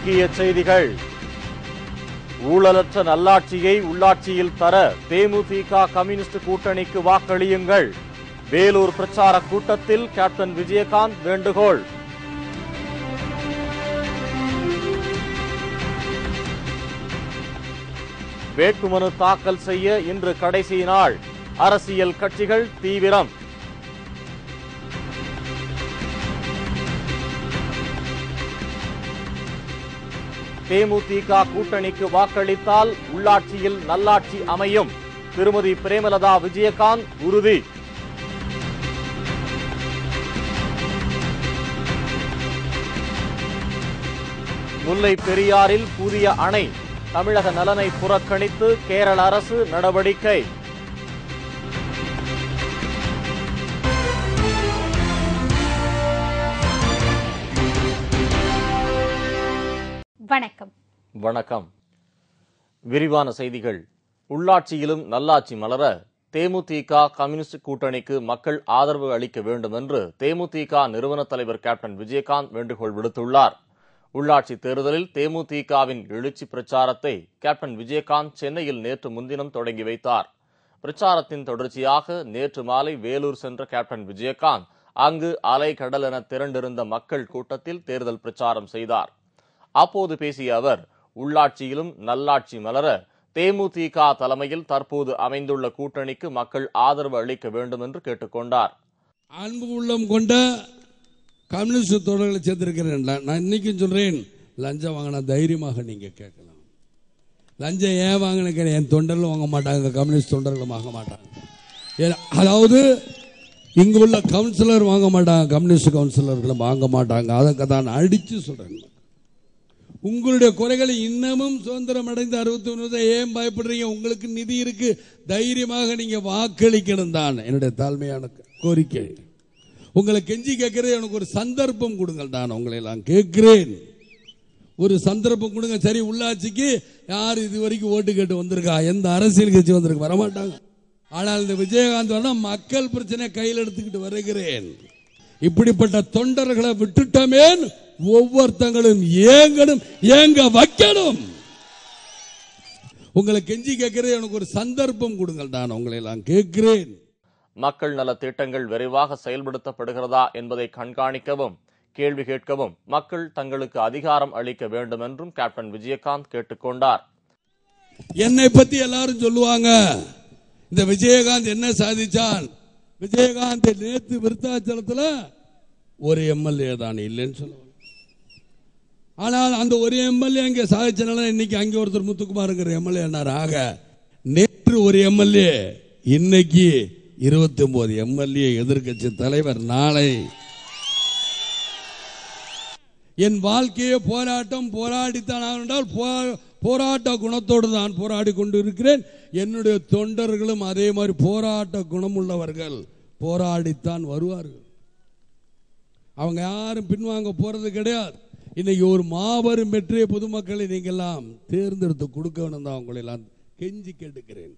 முக்கிய செய்திகள். ஊழலற்ற நல்லாட்சியை உள்ளாட்சியில் தர தேமுதிக கம்யூனிஸ்ட் கூட்டணிக்கு வாக்களியுங்கள். வேலூர் பிரச்சார கூட்டத்தில் கேப்டன் விஜயகாந்த் வேண்டுகோள். வேட்புமனு தாக்கல் செய்ய இன்று கடைசி நாள். அரசியல் கட்சிகள் தீவிரம். தேமுதிக கூட்டணிக்கு வாக்களித்தால் உள்ளாட்சியில் நல்லாட்சி அமையும். திருமதி பிரேமலதா விஜயகாந்த் உறுதி. முல்லை பெரியாறில் புதிய அணை. தமிழக நலனை புறக்கணித்து கேரள அரசு நடவடிக்கை. வணக்கம். வணக்கம். விரிவான செய்திகள். உள்ளாட்சியிலும் நல்லாட்சி மலர தேமுதிக கம்யூனிஸ்ட் கூட்டணிக்கு மக்கள் ஆதரவு அளிக்க வேண்டும் என்று தேமுதிக நிறுவன தலைவர் கேப்டன் விஜயகாந்த் வேண்டுகோள் விடுத்துள்ளார். உள்ளாட்சி தேர்தலில் தேமுதிகவின் எழுச்சி பிரச்சாரத்தை கேப்டன் விஜயகாந்த் சென்னையில் நேற்று முன்தினம் தொடங்கி வைத்தார். பிரச்சாரத்தின் தொடர்ச்சியாக நேற்று மாலை வேலூர் சென்ற கேப்டன் விஜயகாந்த் அங்கு அலை கடல் என திரண்டிருந்த மக்கள் கூட்டத்தில் தேர்தல் பிரச்சாரம் செய்தார். அப்போது பேசிய அவர், உள்ளாட்சியிலும் நல்லாட்சி மலர தேமுதிக தலைமையில் தற்போது அமைந்துள்ள கூட்டணிக்கு மக்கள் ஆதரவு அளிக்க வேண்டும் என்று கேட்டுக்கொண்டார். அன்பு உள்ளம் கொண்ட கம்யூனிஸ்ட் தோழர்களை சேர்ந்திருக்கிறேன். நான் இன்னைக்கும் சொல்றேன், லஞ்சம் வாங்கினா தைரியமாக நீங்க கேட்கலாம். லஞ்சம் ஏன் வாங்கின என் தொண்டர்களும் வாங்க மாட்டாங்க, கம்யூனிஸ்ட் தொண்டர்களும் வாங்க மாட்டாங்க. அதாவது இங்கு உள்ள கவுன்சிலர் வாங்க மாட்டாங்க, கம்யூனிஸ்ட் கவுன்சிலர்களும் வாங்க மாட்டாங்க. அதுக்கு தான் அடிச்சு சொல்றேன். உங்களுடைய குறைகளை இன்னமும் சுதந்திரம் அடைந்த 61 ஏன் பயப்படுறீங்க? உங்களுக்கு நிதி இருக்கு, தைரியமாக நீங்க வாக்களிக்கணும் தான் என்னுடைய தாழ்மையான கோரிக்கை. உங்களை கெஞ்சி கேட்கிறேன், எனக்கு ஒரு சந்தர்ப்பம் கொடுங்கள் தான் உங்களை எல்லாம் கேட்கிறேன். ஒரு சந்தர்ப்பம் கொடுங்க. சரி, உள்ளாட்சிக்கு யார் இதுவரைக்கும் ஓட்டு கேட்டு வந்திருக்கா? எந்த அரசியல் கட்சி வந்திருக்கு? வரமாட்டாங்க. ஆனால் இந்த விஜயகாந்த் வந்தா மக்கள் பிரச்சனை கையில் எடுத்துக்கிட்டு வருகிறேன். இப்படிப்பட்ட தொண்டர்களை விட்டுட்டோமே, ஒவ்வொருத்தங்களும் ஏங்க வைக்கணும். உங்களை கெஞ்சி கேட்கிறேன், எனக்கு ஒரு சந்தர்ப்பம் கொடுங்கள் தான் உங்களை எல்லாம் கேட்கிறேன். மக்கள் நல திட்டங்கள் விரைவாக செயல்படுத்தப்படுகிறதா என்பதை கண்காணிக்கவும் கேள்வி கேட்கவும் மக்கள் தங்களுக்கு அதிகாரம் அளிக்க வேண்டும் என்றும் கேப்டன் விஜயகாந்த் கேட்டுக்கொண்டார். என்னை பத்தி எல்லாரும் சொல்லுவாங்க, இந்த விஜயகாந்த் என்ன சாதிச்சான்? விஜயகாந்த் நேற்று விருத்தாச்சலத்தில் ஒரு எம்எல்ஏ தான் இல்லைன்னு சொல்லுவாங்க. ஆனால் அந்த ஒரு எம்எல்ஏ அங்கே சாதிச்சனால இன்னைக்கு அங்கே ஒருத்தர் முத்துக்குமார்ங்கிற எம்எல்ஏ ஆக, நேற்று ஒரு எம்எல்ஏ, இன்னைக்கு 29 எம்எல்ஏ எதிர்கட்சி தலைவர். நாளை என் வாழ்க்கையை போராட்டம் போராடித்தான் ஆகின்றால் போராட்ட குணத்தோடு தான் போராடி கொண்டு இருக்கிறேன். என்னுடைய தொண்டர்களும் அதே மாதிரி போராட்ட குணம் உள்ளவர்கள் போராடித்தான் வருவார்கள். அவங்க யாரும் பின்வாங்க போறது கிடையாது. இன்னைக்கு ஒரு மாபெரும் வெற்றியை பொதுமக்களை நீங்கள் எல்லாம் தேர்ந்தெடுத்து கொடுக்க வேண்டும் தான் உங்களை எல்லாம் கெஞ்சி கேட்டுக்கிறேன்.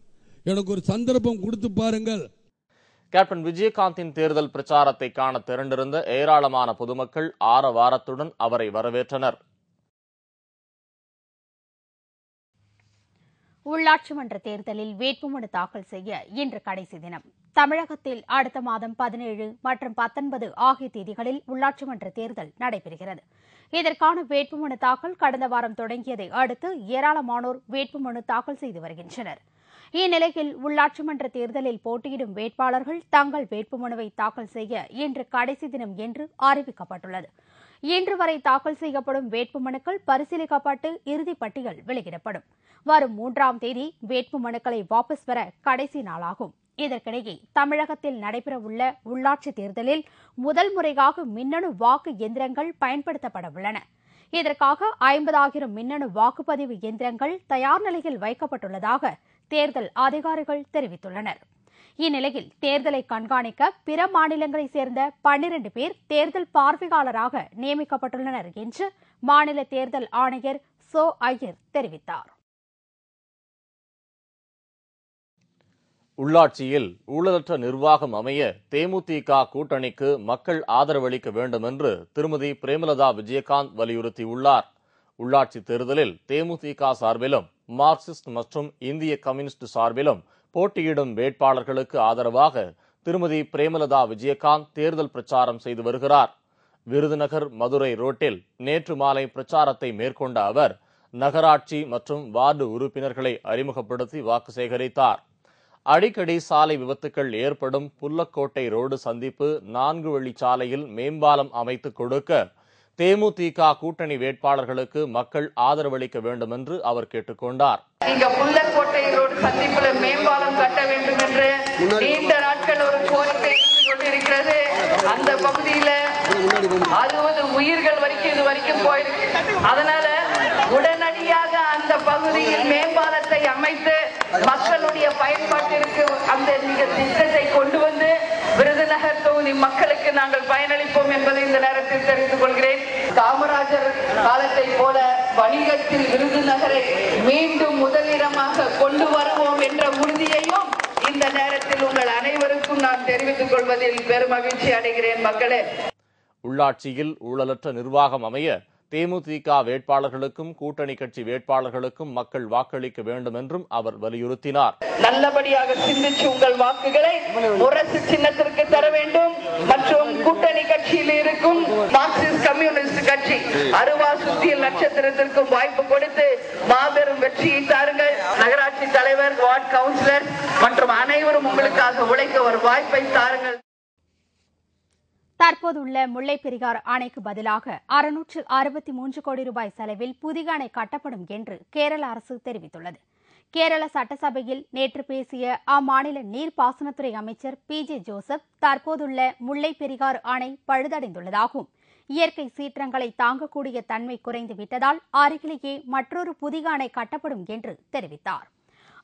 எனக்கு ஒரு சந்தர்ப்பம் கொடுத்து பாருங்கள். கேப்டன் விஜயகாந்தின் தேர்தல் பிரச்சாரத்தை காண திரண்டிருந்த ஏராளமான பொதுமக்கள் ஆரவாரத்துடன் அவரை வரவேற்றனர். உள்ளாட்சி மன்ற தேர்தலில் வேட்புமனு தாக்கல் செய்ய இன்று கடைசி தினம். தமிழகத்தில் அடுத்த மாதம் 17 மற்றும் 19 ஆகிய தேதிகளில் உள்ளாட்சி மன்ற தேர்தல் நடைபெறுகிறது. இதற்கான வேட்புமனு தாக்கல் கடந்த வாரம் தொடங்கியதை அடுத்து ஏராளமானோர் வேட்புமனு தாக்கல் செய்து வருகின்றனர். இந்நிலையில் உள்ளாட்சி மன்ற தேர்தலில் போட்டியிடும் வேட்பாளர்கள் தங்கள் வேட்புமனுவை தாக்கல் செய்ய இன்று கடைசி தினம் என்று அறிவிக்கப்பட்டுள்ளது. இன்று வரை தாக்கல் செய்யப்படும் வேட்புமனுக்கள் பரிசீலிக்கப்பட்டு இறுதிப் பட்டியல் வெளியிடப்படும். வரும் 3ஆம் தேதி வேட்புமனுக்களை வாபஸ் பெற கடைசி நாளாகும். இதற்கிடையே தமிழகத்தில் நடைபெறவுள்ள உள்ளாட்சி தேர்தலில் முதல் முறையாக மின்னணு வாக்கு எந்திரங்கள் பயன்படுத்தப்பட உள்ளன. இதற்காக 50,000 மின்னணு வாக்குப்பதிவு எந்திரங்கள் தயார் நிலையில் வைக்கப்பட்டுள்ளதாக தேர்தல் அதிகாரிகள் தெரிவித்துள்ளனர். இந்நிலையில் தேர்தலை கண்காணிக்க பிற மாநிலங்களைச் சேர்ந்த 12 பேர் தேர்தல் பார்வையாளராக நியமிக்கப்பட்டுள்ளனர் என்று மாநில தேர்தல் ஆணையர் சோ ஐயர் தெரிவித்தார். உள்ளாட்சியில் ஊழலற்ற நிர்வாகம் அமைய தேமுதிக கூட்டணிக்கு மக்கள் ஆதரவளிக்க வேண்டும் என்று திருமதி பிரேமலதா விஜயகாந்த் வலியுறுத்தியுள்ளார். உள்ளாட்சி தேர்தலில் தேமுதிக சார்பிலும் மார்க்சிஸ்ட் மற்றும் இந்திய கம்யூனிஸ்ட் சார்பிலும் போட்டியிடும் வேட்பாளர்களுக்கு ஆதரவாக திருமதி பிரேமலதா விஜயகாந்த் தேர்தல் பிரச்சாரம் செய்து வருகிறார். விருதுநகர் மதுரை ரோட்டில் நேற்று மாலை பிரச்சாரத்தை மேற்கொண்ட அவர் நகராட்சி மற்றும் வார்டு உறுப்பினர்களை அறிமுகப்படுத்தி வாக்கு சேகரித்தார். அடிக்கடி சாலை விபத்துக்கள் ஏற்படும் புல்லக்கோட்டை ரோடு சந்திப்பு 4 வழிச்சாலையில் மேம்பாலம் அமைத்துக் கொடுக்க தேமுதிக கூட்டணி வேட்பாளர்களுக்கு மக்கள் ஆதரவளிக்க வேண்டும் என்று அவர் கேட்டுக் கொண்டார். இங்க புல்லக்கோட்டை ரோடு சந்திப்புல மேம்பாலம் கட்ட வேண்டும் என்று நீண்ட நாட்கள் ஒரு கோரிக்கை கொண்டிருக்கிறது. அந்த பகுதியில 60 உயிர்கள் வரைக்கும் இது வரைக்கும் போயிருக்கு. அதனால உடனடியாக அந்த பகுதியில் மேம்பாலத்தை அமைத்து மக்களுடைய பயன்பாட்டிற்கு அந்த திட்டத்தை கொண்டு வந்து விருதுநகர் தொகுதி மக்களுக்கு நாங்கள் பயனளிப்போம் என்பதை இந்த நேரத்தில் தெரிவித்துக் கொள்கிறேன். காமராஜர் காலத்தை போல வணிகத்தில் விருதுநகரை மீண்டும் முதலிடமாக கொண்டு வருவோம் என்ற உறுதியையும் இந்த நேரத்தில் உங்கள் அனைவருக்கும் நான் தெரிவித்துக் கொள்வதில் பெருமகிழ்ச்சி அடைகிறேன். மக்களே, உள்ளாட்சியில் ஊழலற்ற நிர்வாகம் அமைய தேமுதிக வேட்பாளர்களுக்கும் கூட்டணி கட்சி வேட்பாளர்களுக்கும் மக்கள் வாக்களிக்க வேண்டும் என்றும் அவர் வலியுறுத்தினார். நல்லபடியாக சிந்திச்சு உங்கள் வாக்குகளை முரசு சின்னத்திற்கு தர வேண்டும் மற்றும் கூட்டணி கட்சியில் இருக்கும் மார்க்சிஸ்ட் கம்யூனிஸ்ட் கட்சி அருவா சுத்தியல் நட்சத்திரத்திற்கும் வாய்ப்பு கொடுத்து மாபெரும் வெற்றியை தாருங்கள். நகராட்சி தலைவர், வார்டு கவுன்சிலர் மற்றும் அனைவரும் உங்களுக்காக உழைக்க ஒரு வாய்ப்பை தாருங்கள். தற்போதுள்ள முல்லைப் பெரியாறு அணைக்கு பதிலாக 663 கோடி ரூபாய் செலவில் புதிய அணை கட்டப்படும் என்று கேரள அரசு தெரிவித்துள்ளது. கேரள சட்டசபையில் நேற்று பேசிய அம்மாநில நீர்ப்பாசனத்துறை அமைச்சர் PJ ஜோசப், தற்போதுள்ள முல்லைப் பெரியாறு அணை பழுதடைந்துள்ளதாகவும் இயற்கை சீற்றங்களை தாங்கக்கூடிய தன்மை குறைந்து விட்டதால் அருகிலேயே மற்றொரு புதிய அணை கட்டப்படும் என்று தெரிவித்தார்.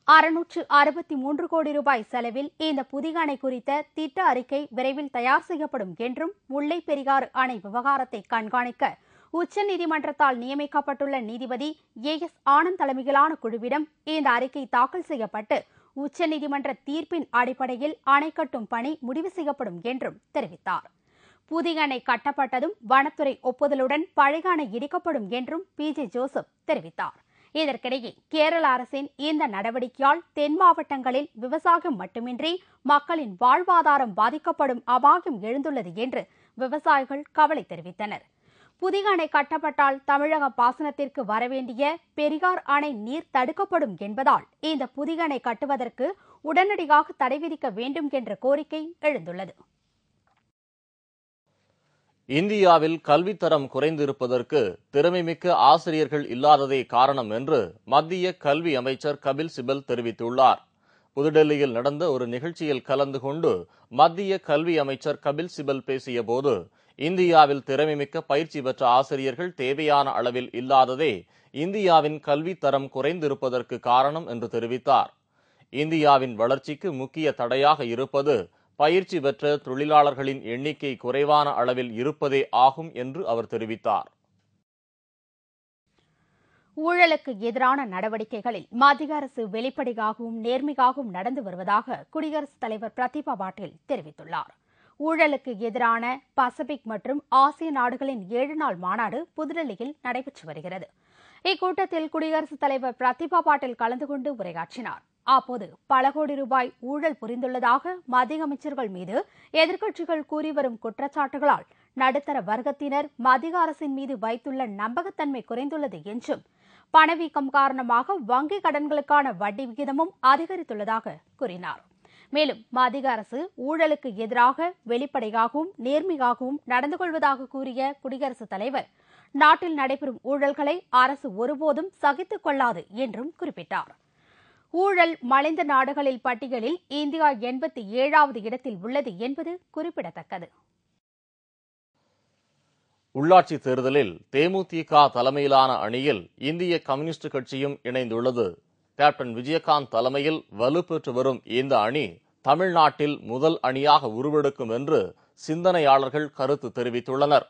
663 கோடி ரூபாய் செலவில் இந்த புதிய அணை குறித்த திட்ட அறிக்கை விரைவில் தயார் செய்யப்படும் என்றும் முல்லைப் பெரியாறு அணை விவகாரத்தை கண்காணிக்க உச்சநீதிமன்றத்தால் நியமிக்கப்பட்டுள்ள நீதிபதி AS ஆனந்த் தலைமையிலான குழுவிடம் இந்த அறிக்கை தாக்கல் செய்யப்பட்டு உச்சநீதிமன்ற தீர்ப்பின் அடிப்படையில் அணை கட்டும் பணி முடிவு செய்யப்படும் என்றும் தெரிவித்தார். புதிய அணை கட்டப்பட்டதும் வனத்துறை ஒப்புதலுடன் பழைய அணை இடிக்கப்படும் என்றும் PJ ஜோசப் தெரிவித்தார். இதற்கிடையே கேரள அரசின் இந்த நடவடிக்கையால் தென் மாவட்டங்களில் விவசாயம் மட்டுமின்றி மக்களின் வாழ்வாதாரம் பாதிக்கப்படும் அபாயம் எழுந்துள்ளது என்று விவசாயிகள் கவலை தெரிவித்தனர். புதிய அணை கட்டப்பட்டால் தமிழக பாசனத்திற்கு வரவேண்டிய பெரியார் அணை நீர் தடுக்கப்படும் என்பதால் இந்த புதிய அணை கட்டுவதற்கு உடனடியாக தடை விதிக்க வேண்டும் என்ற கோரிக்கை எழுந்துள்ளது. இந்தியாவில் கல்வித்தரம் குறைந்திருப்பதற்கு திறமைமிக்க ஆசிரியர்கள் இல்லாததே காரணம் என்று மத்திய கல்வி அமைச்சர் கபில் சிபல் தெரிவித்துள்ளார். புதுடெல்லியில் நடந்த ஒரு நிகழ்ச்சியில் கலந்து கொண்டு மத்திய கல்வி அமைச்சர் கபில் சிபல் பேசியபோது, இந்தியாவில் திறமைமிக்க பயிற்சி பெற்ற ஆசிரியர்கள் தேவையான அளவில் இல்லாததே இந்தியாவின் கல்வித்தரம் குறைந்திருப்பதற்கு காரணம் என்று தெரிவித்தார். இந்தியாவின் வளர்ச்சிக்கு முக்கிய தடையாக இருப்பது பயிற்சி பெற்ற தொழிலாளர்களின் எண்ணிக்கை குறைவான அளவில் இருப்பதே ஆகும் என்று அவர் தெரிவித்தார். ஊழலுக்கு எதிரான நடவடிக்கைகளில் மத்திய அரசு வெளிப்படையாகவும் நேர்மையாகவும் நடந்து வருவதாக குடியரசுத் தலைவர் பிரதிபா பாட்டீல் தெரிவித்துள்ளார். ஊழலுக்கு எதிரான பசிபிக் மற்றும் ஆசிய நாடுகளின் 7 நாள் மாநாடு புதுடெல்லியில் நடைபெற்று வருகிறது. இக்கூட்டத்தில் குடியரசுத் தலைவர் பிரதிபா பாட்டீல் கலந்து கொண்டு உரையாற்றினார். அப்போது பல கோடி ரூபாய் ஊழல் புரிந்துள்ளதாக மத்திய அமைச்சர்கள் மீது எதிர்க்கட்சிகள் கூறி வரும் குற்றச்சாட்டுகளால் நடுத்தர வர்க்கத்தினர் மத்திய அரசின் மீது வைத்துள்ள நம்பகத்தன்மை குறைந்துள்ளது என்றும், பணவீக்கம் காரணமாக வங்கி கடன்களுக்கான வட்டி விகிதமும் அதிகரித்துள்ளதாக கூறினார். மேலும் மத்திய அரசு ஊழலுக்கு எதிராக வெளிப்படையாகவும் நேர்மையாகவும் நடந்து கொள்வதாக கூறிய குடியரசுத் தலைவர், நாட்டில் நடைபெறும் ஊழல்களை அரசு ஒருபோதும் சகித்துக் கொள்ளாது என்றும் குறிப்பிட்டார். ஊழல் மலிந்த நாடுகளில் பட்டியலில் இந்தியா 87வது இடத்தில் உள்ளது என்பது குறிப்பிடத்தக்கது. உள்ளாட்சி தேர்தலில் தேமுதிக தலைமையிலான அணியில் இந்திய கம்யூனிஸ்ட் கட்சியும் இணைந்துள்ளது. கேப்டன் விஜயகாந்த் தலைமையில் வலுப்பெற்று வரும் இந்த அணி தமிழ்நாட்டில் முதல் அணியாக உருவெடுக்கும் என்று சிந்தனையாளர்கள் கருத்து தெரிவித்துள்ளனர்.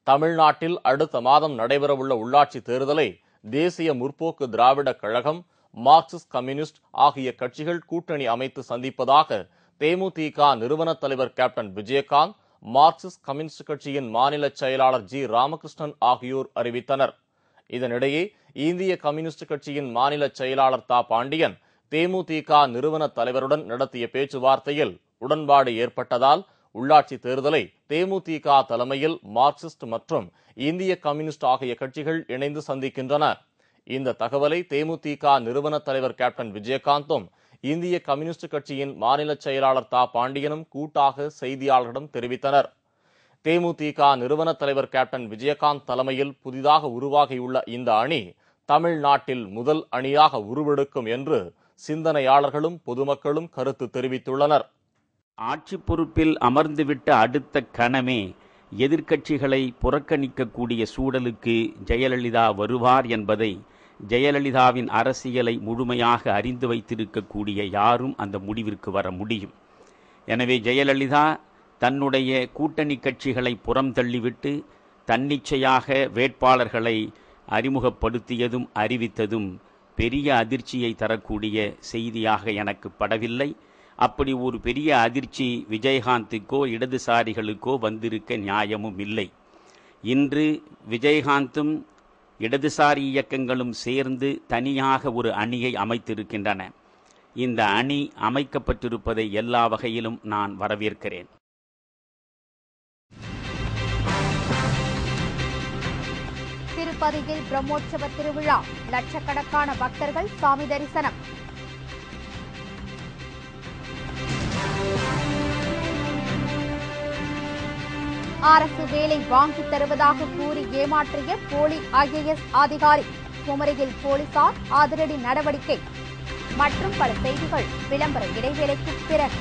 தமிழ்நாட்டில் அடுத்த மாதம் நடைபெறவுள்ள உள்ளாட்சி தேர்தலை தேசிய முற்போக்கு திராவிட கழகம், மார்க்சிஸ்ட் கம்யூனிஸ்ட் ஆகிய கட்சிகள் கூட்டணி அமைத்து சந்திப்பதாக தேமுதிக நிறுவன தலைவர் கேப்டன் விஜயகாந்த், மார்க்சிஸ்ட் கம்யூனிஸ்ட் கட்சியின் மாநில செயலாளர் ஜி. ராமகிருஷ்ணன் ஆகியோர் அறிவித்தனர். இதனிடையே இந்திய கம்யூனிஸ்ட் கட்சியின் மாநில செயலாளர் தா பாண்டியன் தேமுதிக நிறுவன தலைவருடன் நடத்திய பேச்சுவார்த்தையில் உடன்பாடு ஏற்பட்டதால் உள்ளாட்சி தேர்தலை தேமுதிக தலைமையில் மார்க்சிஸ்ட் மற்றும் இந்திய கம்யூனிஸ்ட் ஆகிய கட்சிகள் இணைந்து சந்திக்கின்றன. இந்த தகவலை தேமுதிக நிறுவன தலைவர் கேப்டன் விஜயகாந்தும் இந்திய கம்யூனிஸ்ட் கட்சியின் மாநில செயலாளர் தா பாண்டியனும் கூட்டாக செய்தியாளர்களிடம் தெரிவித்தனர். தேமுதிக நிறுவன தலைவர் கேப்டன் விஜயகாந்த் தலைமையில் புதிதாக உருவாகியுள்ள இந்த அணி தமிழ்நாட்டில் முதல் அணியாக உருவெடுக்கும் என்று சிந்தனையாளர்களும் பொதுமக்களும் கருத்து தெரிவித்துள்ளனர். ஆட்சி பொறுப்பில் அமர்ந்துவிட்ட அடுத்த கணமே எதிர்க்கட்சிகளை புறக்கணிக்கக்கூடிய சூழலுக்கு ஜெயலலிதா வருவார் என்பதை ஜெயலலிதாவின் அரசியலை முழுமையாக அறிந்து வைத்திருக்கக்கூடிய யாரும் அந்த முடிவிற்கு வர முடியும். எனவே ஜெயலலிதா தன்னுடைய கூட்டணி கட்சிகளை புறம் தள்ளிவிட்டு தன்னிச்சையாக வேட்பாளர்களை அறிமுகப்படுத்தியதும் அறிவித்ததும் பெரிய அதிர்ச்சியை தரக்கூடிய செய்தியாக எனக்கு படவில்லை. அப்படி ஒரு பெரிய அதிர்ச்சி விஜயகாந்துக்கோ இடதுசாரிகளுக்கோ வந்திருக்க நியாயமும் இல்லை. இன்று விஜயகாந்தும் இடதுசாரி இயக்கங்களும் சேர்ந்து தனியாக ஒரு அணியை அமைத்திருக்கின்றன. இந்த அணி அமைக்கப்பட்டிருப்பதை எல்லா வகையிலும் நான் வரவேற்கிறேன். திருப்பதியில் பிரம்மோற்சவ திருவிழா, லட்சக்கணக்கான பக்தர்கள் சாமி தரிசனம். அரசு வேலை வாங்கித் தருவதாக கூறி ஏமாற்றிய போலி IAS அதிகாரி, குமரியில் போலீசார் அதிரடி நடவடிக்கை. மற்றும் பல செய்திகள் விளம்பர இடைவேளைக்கு பிறகு.